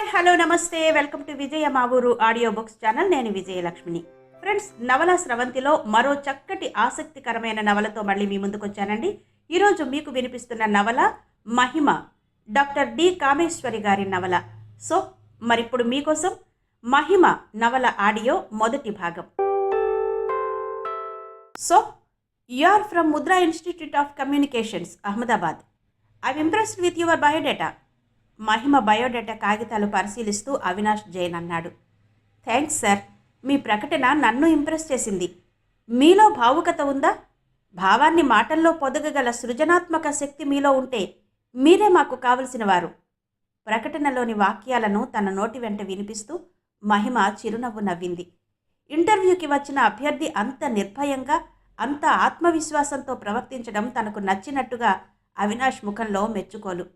Hi hello నమస్తే welcome to విజయ మా ఊరు ఆడియో బుక్స్ ఛానల్. నేను విజయలక్ష్మిని. ఫ్రెండ్స్, నవల స్రవంతిలో మరో చక్కటి ఆసక్తికరమైన నవలతో మళ్ళీ మీ ముందుకు వచ్చానండి. ఈరోజు మీకు వినిపిస్తున్న నవల మహిమ, డాక్టర్ డి కామేశ్వరి గారి నవల. సో మరిప్పుడు మీకోసం మహిమ నవల ఆడియో మొదటి భాగం. So you are from Mudra institute of communications, Ahmedabad. I'm impressed with your biodata. Mahima biodata కాగితాలు పరిశీలిస్తూ అవినాష్ జైన్ అన్నాడు. థ్యాంక్స్ సార్, మీ ప్రకటన నన్ను ఇంప్రెస్ చేసింది. మీలో భావుకత ఉందా? భావాన్ని మాటల్లో పొదగగల సృజనాత్మక శక్తి మీలో ఉంటే మీరే మాకు కావలసిన వారు. ప్రకటనలోని వాక్యాలను తన నోటి వెంట వినిపిస్తూ మహిమ చిరునవ్వు నవ్వింది. ఇంటర్వ్యూకి వచ్చిన అభ్యర్థి అంత నిర్భయంగా, అంత ఆత్మవిశ్వాసంతో ప్రవర్తించడం తనకు నచ్చినట్టుగా అవినాష్ ముఖంలో మెచ్చుకోలు.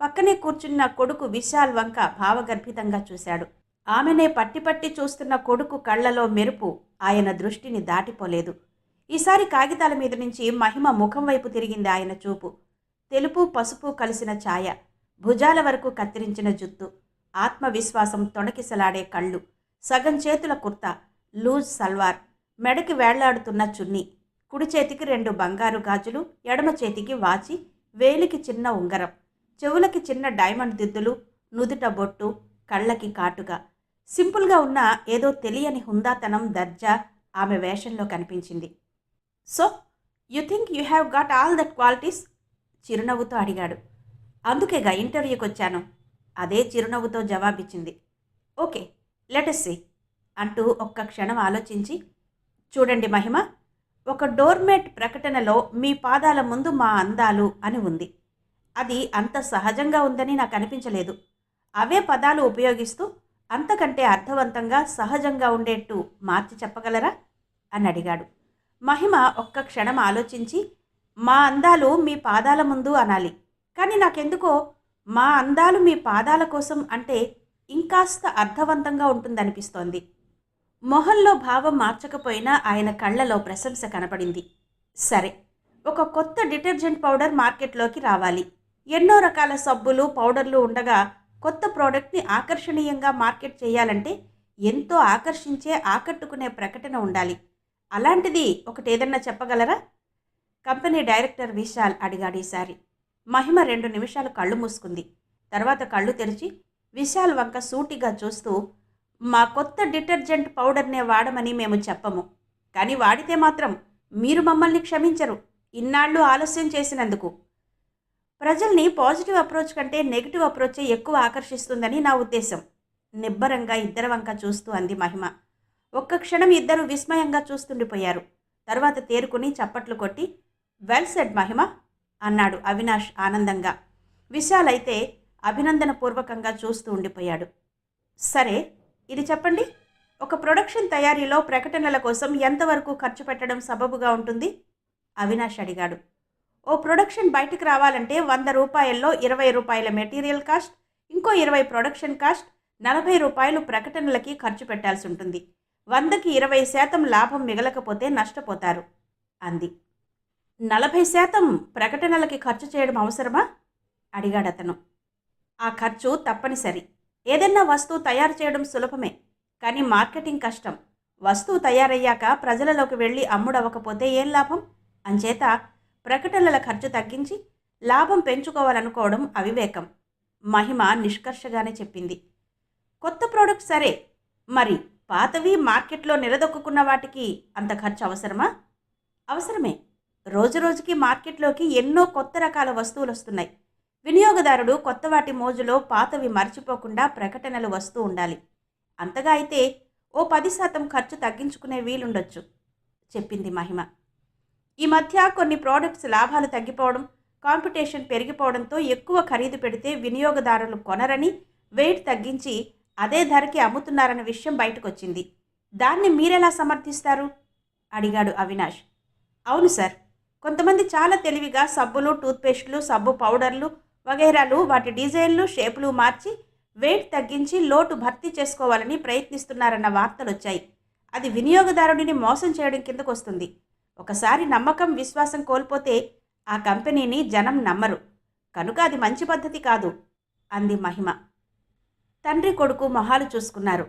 పక్కనే కూర్చున్న కొడుకు విశాల్ వంక భావగర్భితంగా చూశాడు. ఆమెనే పట్టి పట్టి చూస్తున్న కొడుకు కళ్లలో మెరుపు ఆయన దృష్టిని దాటిపోలేదు. ఈసారి కాగితాల మీద నుంచి మహిమ ముఖం వైపు తిరిగింది ఆయన చూపు. తెలుపు పసుపు కలిసిన ఛాయ, భుజాల వరకు కత్తిరించిన జుత్తు, ఆత్మవిశ్వాసం తొణకిసలాడే కళ్ళు, సగం చేతుల కుర్తా, లూజ్ సల్వార్, మెడకి వేళ్లాడుతున్న చున్నీ, కుడి చేతికి 2 బంగారు గాజులు, ఎడమ చేతికి వాచి, వేలికి చిన్న ఉంగరం, చెవులకి చిన్న డైమండ్ దిద్దులు, నుదుట బొట్టు, కళ్ళకి కాటుగా. సింపుల్గా ఉన్న ఏదో తెలియని హుందాతనం, దర్జా ఆమె వేషంలో కనిపించింది. So you think you have got all that qualities? చిరునవ్వుతో అడిగాడు. అందుకేగా ఇంటర్వ్యూకి వచ్చాను. అదే చిరునవ్వుతో జవాబిచ్చింది. ఓకే, లెట్ us see అంటూ ఒక్క క్షణం ఆలోచించి, చూడండి మహిమ, ఒక డోర్మేట్ ప్రకటనలో మీ పాదాల ముందు మా అందాలు అని ఉంది. అది అంత సహజంగా ఉందని నాకు అనిపించలేదు. అవే పదాలు ఉపయోగిస్తూ అంతకంటే అర్థవంతంగా, సహజంగా ఉండేట్టు మార్చి చెప్పగలరా అని అడిగాడు. మహిమ ఒక్క క్షణం ఆలోచించి, మా అందాలు మీ పాదాల ముందు అనాలి, కానీ నాకెందుకో మా అందాలు మీ పాదాల కోసం అంటే ఇంకాస్త అర్థవంతంగా ఉంటుందనిపిస్తోంది. మొహంలో భావం మార్చకపోయినా ఆయన కళ్ళలో ప్రశంస కనపడింది. సరే, ఒక కొత్త డిటర్జెంట్ పౌడర్ మార్కెట్లోకి రావాలి. ఎన్నో రకాల సబ్బులు, పౌడర్లు ఉండగా కొత్త ప్రోడక్ట్ని ఆకర్షణీయంగా మార్కెట్ చేయాలంటే ఎంతో ఆకర్షించే, ఆకట్టుకునే ప్రకటన ఉండాలి. అలాంటిది ఒకటి ఏదన్నా చెప్పగలరా? కంపెనీ డైరెక్టర్ విశాల్ అడిగాడు ఈసారి. మహిమ 2 నిమిషాలు కళ్ళు మూసుకుంది. తర్వాత కళ్ళు తెరిచి విశాల్ వంక సూటిగా చూస్తూ, మా కొత్త డిటర్జెంట్ పౌడర్నే వాడమని మేము చెప్పము, కానీ వాడితే మాత్రం మీరు మమ్మల్ని క్షమించరు, ఇన్నాళ్ళు ఆలస్యం చేసినందుకు. ప్రజల్ని పాజిటివ్ అప్రోచ్ కంటే నెగిటివ్ అప్రోచే ఎక్కువ ఆకర్షిస్తుందని నా ఉద్దేశం. నిబ్బరంగా ఇద్దరి వంక చూస్తూ అంది మహిమ. ఒక్క క్షణం ఇద్దరు విస్మయంగా చూస్తుండిపోయారు. తర్వాత తేరుకుని చప్పట్లు కొట్టి, వెల్ సెడ్ మహిమ అన్నాడు అవినాష్ ఆనందంగా. విశాల్ అయితే అభినందనపూర్వకంగా చూస్తూ ఉండిపోయాడు. సరే, ఇది చెప్పండి, ఒక ప్రొడక్షన్ తయారీలో ప్రకటనల కోసం ఎంతవరకు ఖర్చు పెట్టడం సబబుగా ఉంటుంది? అవినాష్ అడిగాడు. ఓ ప్రొడక్షన్ బయటకు రావాలంటే 100 రూపాయల్లో 20 రూపాయల మెటీరియల్ కాస్ట్, ఇంకో 20 ప్రొడక్షన్ కాస్ట్, 40 రూపాయలు ప్రకటనలకి ఖర్చు పెట్టాల్సి ఉంటుంది. 100కి 20% లాభం మిగలకపోతే నష్టపోతారు అంది. 40% ప్రకటనలకి ఖర్చు చేయడం అవసరమా? అడిగాడతను. ఆ ఖర్చు తప్పనిసరి. ఏదైనా వస్తువు తయారు చేయడం సులభమే, కానీ మార్కెటింగ్ కష్టం. వస్తువు తయారయ్యాక ప్రజలలోకి వెళ్ళి అమ్ముడవకపోతే ఏం లాభం? అంచేత ప్రకటనల ఖర్చు తగ్గించి లాభం పెంచుకోవాలనుకోవడం అవివేకం. మహిమ నిష్కర్షగానే చెప్పింది. కొత్త ప్రోడక్ట్ సరే, మరి పాతవి మార్కెట్లో నిలదొక్కున్న వాటికి అంత ఖర్చు అవసరమా? అవసరమే. రోజురోజుకి మార్కెట్లోకి ఎన్నో కొత్త రకాల వస్తువులు వస్తున్నాయి. వినియోగదారుడు కొత్త వాటి మోజులో పాతవి మర్చిపోకుండా ప్రకటనలు వస్తూ ఉండాలి. అంతగా అయితే ఓ 10% ఖర్చు తగ్గించుకునే వీలుండొచ్చు చెప్పింది మహిమ. ఈ మధ్య కొన్ని ప్రోడక్ట్స్ లాభాలు తగ్గిపోవడం, కాంపిటీషన్ పెరిగిపోవడంతో ఎక్కువ ఖరీదు పెడితే వినియోగదారులు కొనరని వెయిట్ తగ్గించి అదే ధరకి అమ్ముతున్నారన్న విషయం బయటకు వచ్చింది. దాన్ని మీరెలా సమర్థిస్తారు? అడిగాడు అవినాష్. అవును సార్, కొంతమంది చాలా తెలివిగా సబ్బులు, టూత్పేస్టులు, సబ్బు పౌడర్లు వగైరాలు వాటి డిజైన్లు, షేపులు మార్చి వెయిట్ తగ్గించి లోటు భర్తీ చేసుకోవాలని ప్రయత్నిస్తున్నారన్న వార్తలు వచ్చాయి. అది వినియోగదారుడిని మోసం చేయడం కిందకు వస్తుంది. ఒకసారి నమ్మకం, విశ్వాసం కోల్పోతే ఆ కంపెనీని జనం నమ్మరు. కనుక అది మంచి పద్ధతి కాదు అంది మహిమ. తండ్రి కొడుకు మొహాలు చూసుకున్నారు.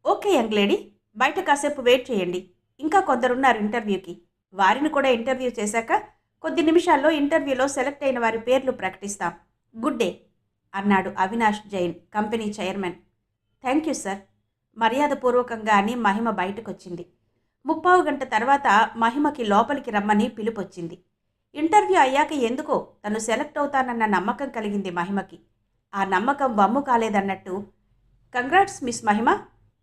ఓకే యంగ్ లేడీ, బయట కాసేపు వెయిట్ చేయండి. ఇంకా కొందరున్నారు ఇంటర్వ్యూకి. వారిని కూడా ఇంటర్వ్యూ చేశాక కొద్ది నిమిషాల్లో ఇంటర్వ్యూలో సెలెక్ట్ అయిన వారి పేర్లు ప్రకటిస్తాం. గుడ్ డే అన్నాడు Avinash Jain, company chairman. Thank you sir, మర్యాదపూర్వకంగా అని మహిమ బయటకొచ్చింది. 30 గంట తర్వాత మహిమకి లోపలికి రమ్మని పిలుపొచ్చింది. ఇంటర్వ్యూ అయ్యాక ఎందుకో తను సెలెక్ట్ అవుతానన్న నమ్మకం కలిగింది మహిమకి. ఆ నమ్మకం వమ్ము కాలేదన్నట్టు, congrats miss Mahima,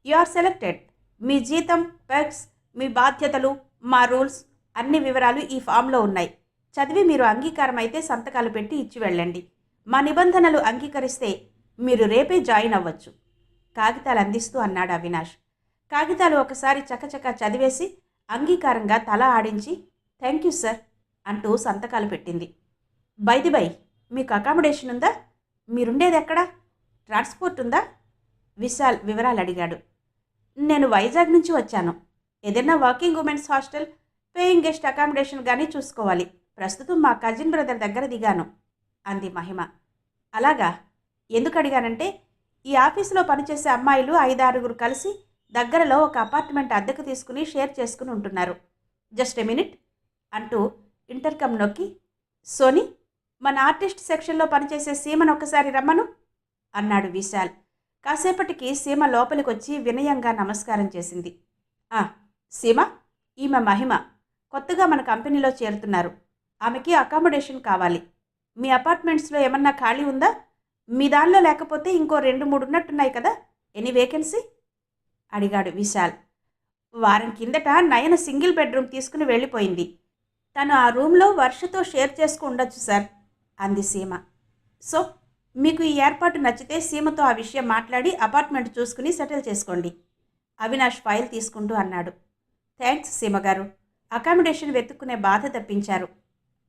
you are selected. మీ జీతం, పెర్క్స్, మీ బాధ్యతలు, మా రూల్స్ అన్ని వివరాలు ఈ ఫామ్లో ఉన్నాయి. చదివి మీరు అంగీకారం అయితే సంతకాలు పెట్టి ఇచ్చి వెళ్ళండి. మా నిబంధనలు అంగీకరిస్తే మీరు రేపే జాయిన్ అవ్వచ్చు. కాగితాలు అందిస్తూ అన్నాడు అవినాష్. కాగితాలు ఒకసారి చకచకా చదివేసి అంగీకారంగా తల ఆడించి థ్యాంక్ యూ సార్ అంటూ సంతకాలు పెట్టింది. బై మీకు అకామిడేషన్ ఉందా? మీరుండేది ఎక్కడా? ట్రాన్స్పోర్ట్ ఉందా? విశాల్ వివరాలు అడిగాడు. నేను వైజాగ్ నుంచి వచ్చాను. ఏదైనా working women's hostel, paying guest accommodation కానీ చూసుకోవాలి. ప్రస్తుతం మా కజిన్ బ్రదర్ దగ్గర దిగాను అంది మహిమ. అలాగా? ఎందుకు అడిగానంటే ఈ ఆఫీసులో పనిచేసే అమ్మాయిలు 5-6 కలిసి దగ్గరలో ఒక అపార్ట్మెంట్ అద్దెకు తీసుకుని షేర్ చేసుకుని ఉంటున్నారు. జస్ట్ ఎ మినిట్ అంటూ ఇంటర్కమ్ నొక్కి, సోనీ, మన ఆర్టిస్ట్ సెక్షన్లో పనిచేసే సీమను ఒకసారి రమ్మను అన్నాడు విశాల్. కాసేపటికి సీమ లోపలికొచ్చి వినయంగా నమస్కారం చేసింది. సీమ, ఈమె మహిమ, కొత్తగా మన కంపెనీలో చేరుతున్నారు. ఆమెకి అకామిడేషన్ కావాలి. మీ అపార్ట్మెంట్స్లో ఏమన్నా ఖాళీ ఉందా? మీ దానిలో లేకపోతే ఇంకో 2-3 ఉన్నట్టున్నాయి కదా, ఎనీ వేకెన్సీ అడిగాడు విశాల్. వారం కిందట నయన సింగిల్ బెడ్రూమ్ తీసుకుని వెళ్ళిపోయింది. తను ఆ రూమ్లో వర్షతో షేర్ చేసుకు ఉండొచ్చు సార్ అంది సీమ. సో మీకు ఈ ఏర్పాటు నచ్చితే సీమతో ఆ విషయం మాట్లాడి అపార్ట్మెంట్ చూసుకుని సెటిల్ చేసుకోండి అవినాష్ ఫైల్ తీసుకుంటూ అన్నాడు. థ్యాంక్స్ సీమగారు, అకామిడేషన్ వెతుక్కునే బాధ తప్పించారు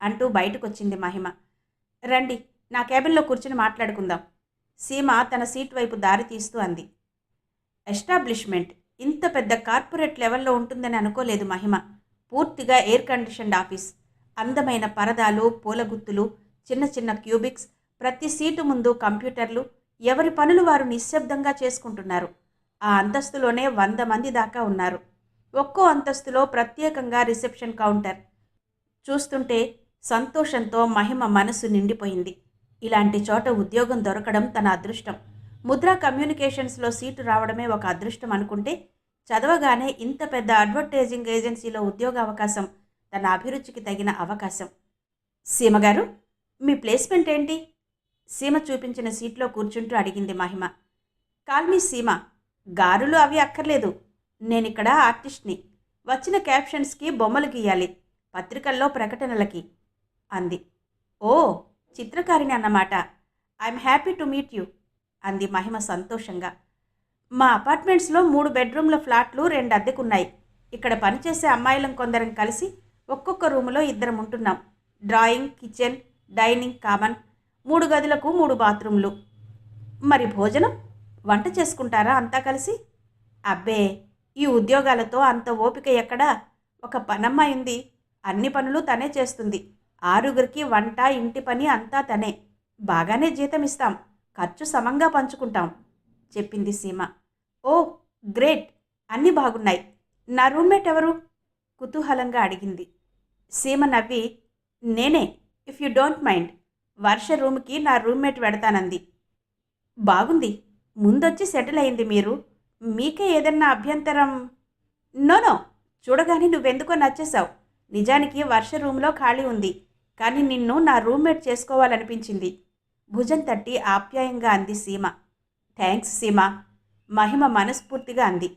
అంటూ బయటకొచ్చింది మహిమ. రండి, నా క్యాబిన్లో కూర్చుని మాట్లాడుకుందాం సీమ తన సీట్ వైపు దారి తీస్తూ అంది. ఎస్టాబ్లిష్మెంట్ ఇంత పెద్ద కార్పొరేట్ లెవెల్లో ఉంటుందని అనుకోలేదు మహిమ. పూర్తిగా ఎయిర్ కండిషన్డ్ ఆఫీస్, అందమైన పరదాలు, పూలగుత్తులు, చిన్న చిన్న క్యూబిక్స్, ప్రతి సీటు ముందు కంప్యూటర్లు, ఎవరి పనులు వారు నిశ్శబ్దంగా చేసుకుంటున్నారు. ఆ అంతస్తులోనే 100 మంది దాకా ఉన్నారు. ఒక్కో అంతస్తులో ప్రత్యేకంగా రిసెప్షన్ కౌంటర్. చూస్తుంటే సంతోషంతో మహిమ మనసు నిండిపోయింది. ఇలాంటి చోట ఉద్యోగం దొరకడం తన అదృష్టం. ముద్రా కమ్యూనికేషన్స్లో సీటు రావడమే ఒక అదృష్టం అనుకుంటే, చదవగానే ఇంత పెద్ద అడ్వర్టైజింగ్ ఏజెన్సీలో ఉద్యోగ అవకాశం తన అభిరుచికి తగిన అవకాశం. సీమగారు, మీ ప్లేస్మెంట్ ఏంటి? సీమ చూపించిన సీట్లో కూర్చుంటూ అడిగింది మహిమ. కాల్మీ సీమ, గారులు అవి అక్కర్లేదు. నేనిక్కడ ఆర్టిస్ట్ని. వచ్చిన క్యాప్షన్స్కి బొమ్మలు గీయాలి, పత్రికల్లో ప్రకటనలకి అంది. ఓ, చిత్రకారిణి అన్నమాట. I'm happy to meet you అంది మహిమ సంతోషంగా. మా అపార్ట్మెంట్స్లో 3 బెడ్రూమ్ల ఫ్లాట్లు 2 అద్దెకున్నాయి. ఇక్కడ పనిచేసే అమ్మాయిలం కొందరం కలిసి ఒక్కొక్క రూములో 2 ఉంటున్నాం. Drawing, kitchen, dining common. 3 గదులకు 3 బాత్రూమ్లు. మరి భోజనం, వంట చేసుకుంటారా అంతా కలిసి? అబ్బే, ఈ ఉద్యోగాలతో అంత ఓపిక ఎక్కడా? ఒక పనమ్మాయి ఉంది, అన్ని పనులు తనే చేస్తుంది. 6 వంట, ఇంటి పని అంతా తనే. బాగానే జీతం ఇస్తాం, ఖర్చు సమంగా పంచుకుంటాం చెప్పింది సీమ. ఓ గ్రేట్, అన్నీ బాగున్నాయి. నా రూమ్మేట్ ఎవరు? కుతూహలంగా అడిగింది. సీమ నవ్వి, నేనే, ఇఫ్ యూ డోంట్ మైండ్. వర్ష రూమ్కి నా రూమ్మేట్ పెడతానంది. బాగుంది, ముందొచ్చి సెటిల్ అయింది మీరు. మీకే ఏదన్నా అభ్యంతరం? నో, చూడగానే నువ్వెందుకో నచ్చేశావు. నిజానికి వర్ష రూమ్లో ఖాళీ ఉంది, కానీ నిన్ను నా రూమ్మేట్ చేసుకోవాలనిపించింది భుజం తట్టి ఆప్యాయంగా అంది సీమ. థ్యాంక్స్ సీమ, మహిమ మనస్ఫూర్తిగా అంది.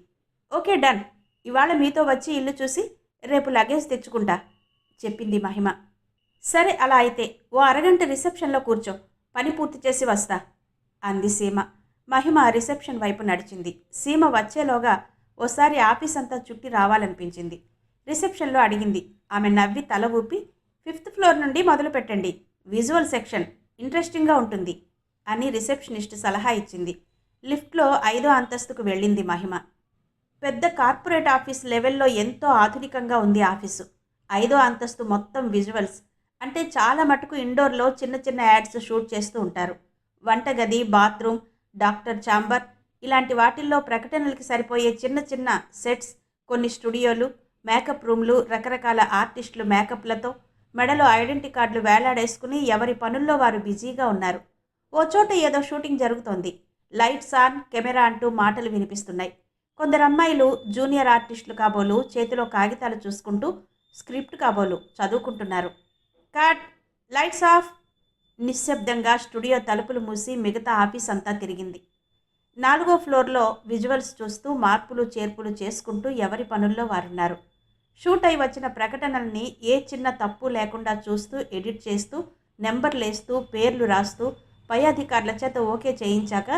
ఓకే డన్, ఇవాళ మీతో వచ్చి ఇల్లు చూసి రేపు లగేజ్ తెచ్చుకుంటా చెప్పింది మహిమ. సరే అలా అయితే ఓ అరగంట రిసెప్షన్లో కూర్చో, పని పూర్తి చేసి వస్తా అంది సీమ. మహిమ రిసెప్షన్ వైపు నడిచింది. సీమ వచ్చేలోగా ఓసారి ఆఫీస్ అంతా చుట్టి రావాలనిపించింది. రిసెప్షన్లో అడిగింది. ఆమె నవ్వి తల ఊపి, 5th ఫ్లోర్ నుండి మొదలు పెట్టండి, విజువల్ సెక్షన్ ఇంట్రెస్టింగ్గా ఉంటుంది అని రిసెప్షనిస్ట్ సలహా ఇచ్చింది. లిఫ్ట్లో 5వ అంతస్తుకు వెళ్ళింది మహిమ. పెద్ద కార్పొరేట్ ఆఫీస్ లెవెల్లో ఎంతో ఆధునికంగా ఉంది ఆఫీసు. 5వ అంతస్తు మొత్తం విజువల్స్, అంటే చాలా మటుకు ఇండోర్లో చిన్న చిన్న యాడ్స్ షూట్ చేస్తూ ఉంటారు. వంటగది, బాత్రూమ్, డాక్టర్ ఛాంబర్ ఇలాంటి వాటిల్లో ప్రకటనలకి సరిపోయే చిన్న చిన్న సెట్స్, కొన్ని స్టూడియోలు, మేకప్ రూమ్లు, రకరకాల ఆర్టిస్టులు మేకప్లతో మెడలో ఐడెంటిటీ కార్డులు వేలాడేసుకుని ఎవరి పనుల్లో వారు బిజీగా ఉన్నారు. ఓ చోట ఏదో షూటింగ్ జరుగుతోంది. లైట్స్ ఆన్, కెమెరా అంటూ మాటలు వినిపిస్తున్నాయి. కొందరు అమ్మాయిలు జూనియర్ ఆర్టిస్టులు కాబోలు చేతిలో కాగితాలు చూసుకుంటూ స్క్రిప్ట్ కాబోలు చదువుకుంటున్నారు. Cut, lights off. నిశ్శబ్దంగా స్టూడియో తలుపులు మూసి మిగతా ఆఫీస్ అంతా తిరిగింది. 4వ ఫ్లోర్లో విజువల్స్ చూస్తూ మార్పులు చేర్పులు చేసుకుంటూ ఎవరి పనుల్లో వారున్నారు. షూట్ అయి వచ్చిన ప్రకటనల్ని ఏ చిన్న తప్పు లేకుండా చూస్తూ ఎడిట్ చేస్తూ నెంబర్లేస్తూ పేర్లు రాస్తూ పై అధికారుల చేత ఓకే చేయించాక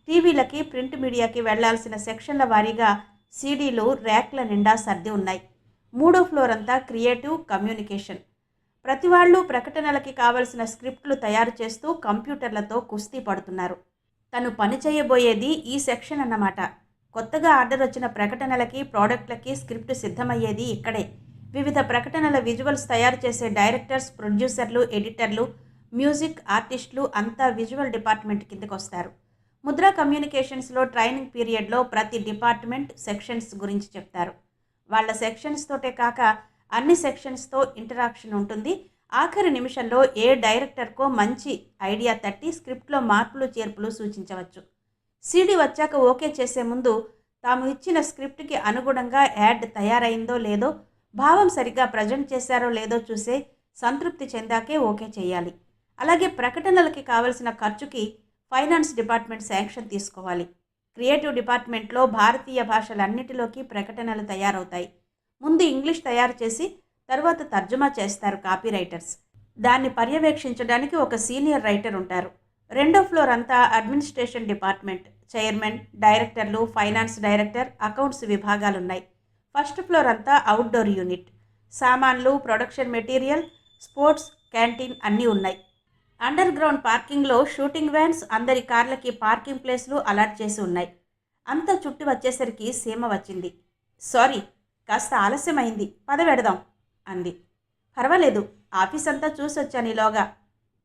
టీవీలకి, ప్రింట్ మీడియాకి వెళ్లాల్సిన సెక్షన్ల వారీగా సీడీలు ర్యాక్ల నిండా సర్ది ఉన్నాయి. 3వ ఫ్లోర్ అంతా క్రియేటివ్ కమ్యూనికేషన్. ప్రతి వాళ్ళు ప్రకటనలకి కావలసిన స్క్రిప్ట్లు తయారు చేస్తూ కంప్యూటర్లతో కుస్తీ పడుతున్నారు. తను పని చేయబోయేది ఈ సెక్షన్ అన్నమాట. కొత్తగా ఆర్డర్ వచ్చిన ప్రకటనలకి, ప్రోడక్ట్లకి స్క్రిప్ట్ సిద్ధమయ్యేది ఇక్కడే. వివిధ ప్రకటనల విజువల్స్ తయారు చేసే డైరెక్టర్స్, ప్రొడ్యూసర్లు, ఎడిటర్లు, మ్యూజిక్ ఆర్టిస్టులు అంతా విజువల్ డిపార్ట్మెంట్ కిందకు వస్తారు. ముద్రా కమ్యూనికేషన్స్లో ట్రైనింగ్ పీరియడ్లో ప్రతి డిపార్ట్మెంట్ సెక్షన్స్ గురించి చెప్తారు. వాళ్ళ సెక్షన్స్ తోటే కాక అన్ని సెక్షన్స్తో ఇంటరాక్షన్ ఉంటుంది. ఆఖరి నిమిషంలో ఏ డైరెక్టర్కో మంచి ఐడియా తట్టి స్క్రిప్ట్లో మార్పులు చేర్పులు సూచించవచ్చు. సీడీ వచ్చాక ఓకే చేసే ముందు తాము ఇచ్చిన స్క్రిప్ట్కి అనుగుణంగా యాడ్ తయారైందో లేదో, భావం సరిగ్గా ప్రజెంట్ చేశారో లేదో చూసే సంతృప్తి చెందాకే ఓకే చేయాలి. అలాగే ప్రకటనలకి కావలసిన ఖర్చుకి ఫైనాన్స్ డిపార్ట్మెంట్ శాంక్షన్ తీసుకోవాలి. క్రియేటివ్ డిపార్ట్మెంట్లో భారతీయ భాషలన్నిటిలోకి ప్రకటనలు తయారవుతాయి. ముందు ఇంగ్లీష్ తయారు చేసి తర్వాత తర్జుమా చేస్తారు కాపీ రైటర్స్. దాన్ని పర్యవేక్షించడానికి ఒక సీనియర్ రైటర్ ఉంటారు. 2వ ఫ్లోర్ అంతా అడ్మినిస్ట్రేషన్ డిపార్ట్మెంట్. చైర్మన్, డైరెక్టర్లు, ఫైనాన్స్ డైరెక్టర్, అకౌంట్స్ విభాగాలున్నాయి. 1st ఫ్లోర్ అంతా అవుట్డోర్ యూనిట్. సామాన్లు, ప్రొడక్షన్ మెటీరియల్, స్పోర్ట్స్, క్యాంటీన్ అన్నీ ఉన్నాయి. అండర్ గ్రౌండ్ పార్కింగ్లో షూటింగ్ వ్యాన్స్, అందరి కార్లకి పార్కింగ్ ప్లేస్లు అలాట్ చేసి ఉన్నాయి. అంతా చుట్టి వచ్చేసరికి సీమ వచ్చింది. సారీ, కాస్త ఆలస్యమైంది, పద వెడదాం అంది. పర్వాలేదు, ఆఫీస్ అంతా చూసొచ్చాను ఈలోగా.